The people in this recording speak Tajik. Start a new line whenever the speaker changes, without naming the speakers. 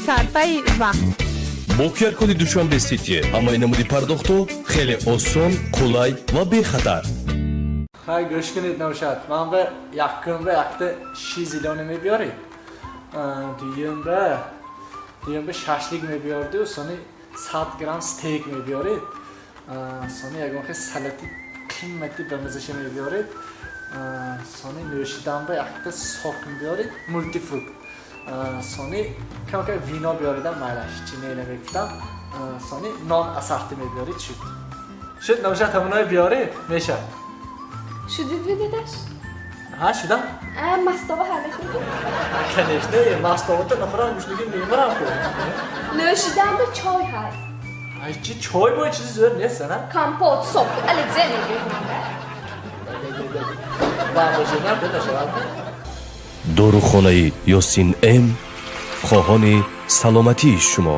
صرفه وقت.
با QR-коди Душанбе Сити ҳамаи намуди пардохтҳо хеле осон, қулай ва бехатар.
Hay göç kunid Navshat. Men bir yakın ve yakta şizilonu mi biyorid? Diyem bir şaşlik mi biyordu? Sonra 100 gram steak mi biyorid? Sonra yagon ki salati kıymeti bemizişi mi biyorid? Sonra nöşidan bir yakta sok mi biyorid? Multifruit. Sonra kanka vino biyoridem maylaş. Çineyle bekledim. Sonra non asartı mi biyorid? Şut Navshat hamınayı biyorid? Meşe.
شدید بدیدش؟
ها شدم؟
مستوى همه خودی؟
کنشته مستوى نفرم گوشنگی میمرم خود
نوشیدن به چای هست
ای چی چای باید چیزی زور نیست نه؟
کامپوت صبح علی زنی بگونه
من باشه نه بده شد
дорухонаи Ёсин М хоҳони саломатии шумо.